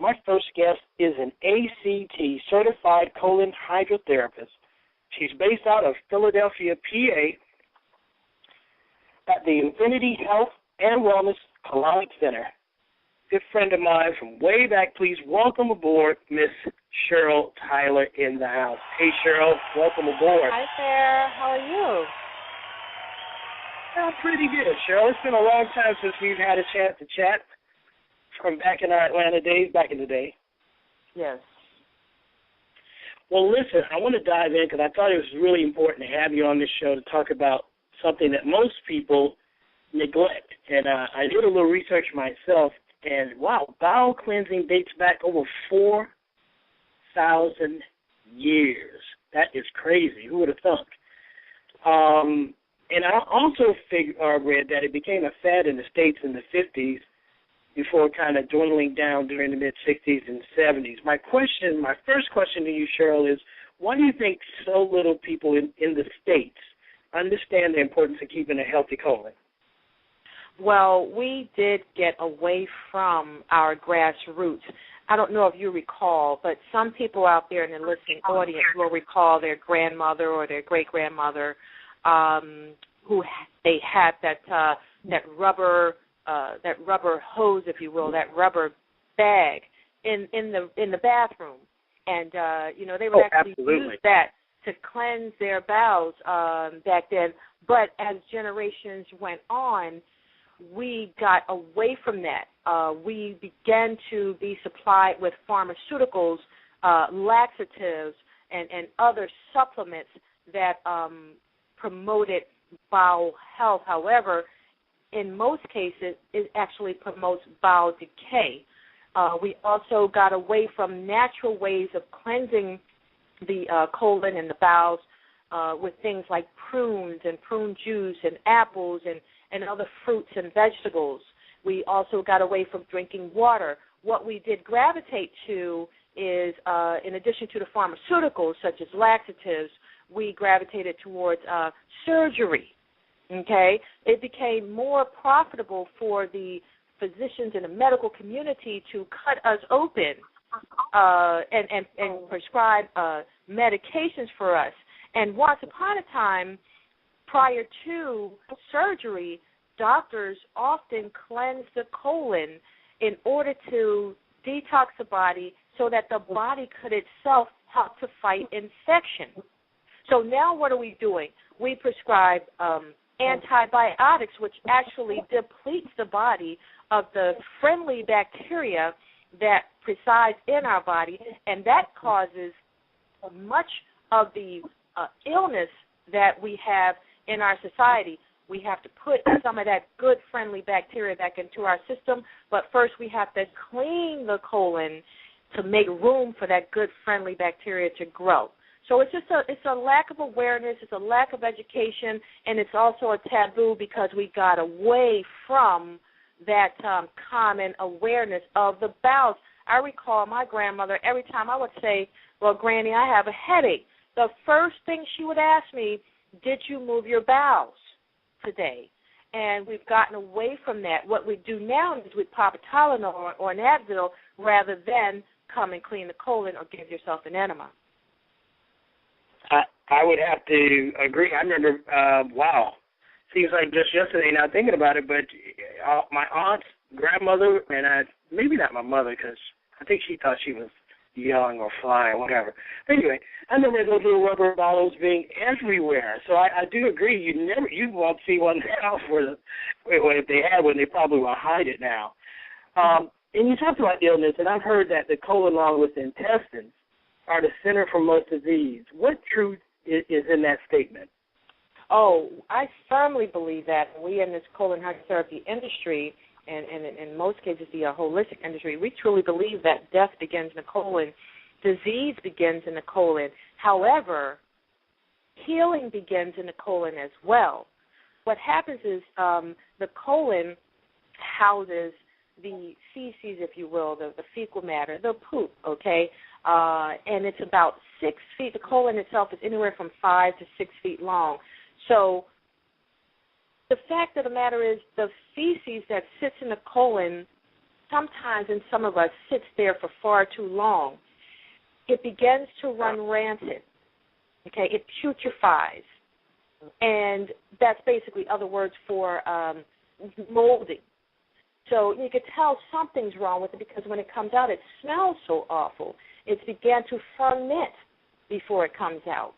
My first guest is an ACT certified colon hydrotherapist. She's based out of Philadelphia, PA, at the Infinity Health and Wellness Colonic Center. Good friend of mine from way back. Please welcome aboard Miss Cheryl Tyler in the house. Hey, Cheryl, welcome aboard. Hi there. How are you? Pretty good, Cheryl. It's been a long time since we've had a chance to chat from back in our Atlanta days, back in the day. Yes. Well, listen, I want to dive in because I thought it was really important to have you on this show to talk about something that most people neglect. And I did a little research myself, and wow, bowel cleansing dates back over 4,000 years. That is crazy. Who would have thunk? And I also read that it became a fad in the States in the 50s before kind of dwindling down during the mid-60s and 70s. My first question to you, Cheryl, is why do you think so little people in the States understand the importance of keeping a healthy colon? Well, we did get away from our grassroots. I don't know if you recall, but some people out there in the listening audience will recall their grandmother or their great-grandmother who they had that rubber hose, if you will, that rubber bag in the bathroom, and they would actually use that to cleanse their bowels back then. But as generations went on, we got away from that. We began to be supplied with pharmaceuticals, laxatives, and other supplements that promoted bowel health. However, in most cases, it actually promotes bowel decay. We also got away from natural ways of cleansing the colon and the bowels with things like prunes and prune juice and apples and other fruits and vegetables. We also got away from drinking water. What we did gravitate to is, in addition to the pharmaceuticals such as laxatives, we gravitated towards surgery. Okay? It became more profitable for the physicians in the medical community to cut us open and prescribe medications for us. And once upon a time, prior to surgery, doctors often cleansed the colon in order to detox the body so that the body could itself help to fight infection. So now what are we doing? We prescribe antibiotics, which actually depletes the body of the friendly bacteria that resides in our body, and that causes much of the illness that we have in our society. We have to put some of that good friendly bacteria back into our system, but first we have to clean the colon to make room for that good friendly bacteria to grow. So it's a lack of awareness, it's a lack of education, and it's also a taboo because we got away from that common awareness of the bowels. I recall my grandmother, every time I would say, well, Granny, I have a headache, the first thing she would ask me, did you move your bowels today? And we've gotten away from that. What we do now is we pop a Tylenol or an Advil rather than come and clean the colon or give yourself an enema. I would have to agree. I remember, wow, seems like just yesterday now thinking about it, but my aunt's grandmother, and maybe not my mother because I think she thought she was young or fly or whatever. But anyway, I remember those little rubber bottles being everywhere. So I do agree. You won't see one now if they had one, they probably will hide it now. And you talked about illness, and I've heard that the colon along with the intestines are the center for most disease. What truth is in that statement? Oh, I firmly believe that. We in this colon hydrotherapy industry, and in most cases the holistic industry, we truly believe that death begins in the colon, disease begins in the colon. However, healing begins in the colon as well. What happens is the colon houses the feces, if you will, the fecal matter, the poop, okay? And it's about 6 feet. The colon itself is anywhere from 5 to 6 feet long. So the fact of the matter is the feces that sits in the colon sometimes in some of us sits there for far too long, it begins to run rancid. Okay, it putrefies. And that's basically other words for molding. So you could tell something's wrong with it because when it comes out, it smells so awful. It's began to ferment before it comes out.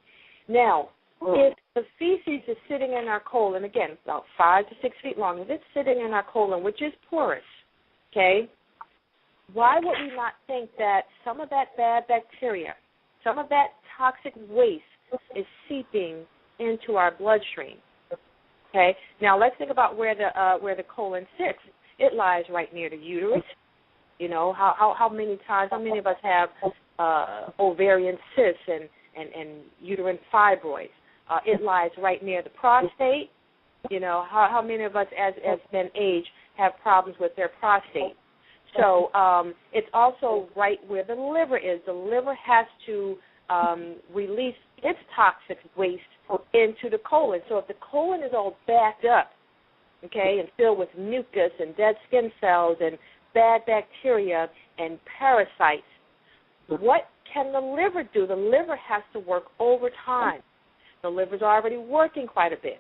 Now, if the feces is sitting in our colon, again, about 5 to 6 feet long, if it's sitting in our colon, which is porous, okay, why would we not think that some of that bad bacteria, some of that toxic waste is seeping into our bloodstream? Okay. Now let's think about where the colon sits. It lies right near the uterus. You know, how many of us have ovarian cysts and uterine fibroids? It lies right near the prostate. You know, how many of us as men age have problems with their prostate? So it's also right where the liver is. The liver has to release its toxic waste into the colon. So if the colon is all backed up, okay, and filled with mucus and dead skin cells and bad bacteria and parasites, what can the liver do? The liver has to work overtime. The liver's already working quite a bit.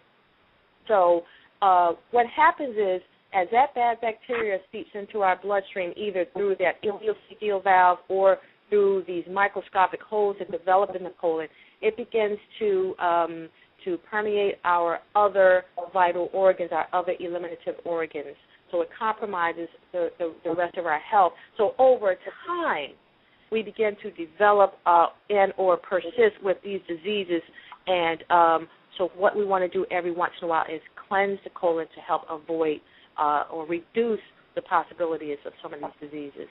So what happens is, as that bad bacteria seeps into our bloodstream, either through that ileocecal valve or through these microscopic holes that develop in the colon, it begins to permeate our other vital organs, our other eliminative organs. So it compromises the rest of our health. So over time, we begin to develop and or persist with these diseases. And so what we want to do every once in a while is cleanse the colon to help avoid or reduce the possibilities of some of these diseases.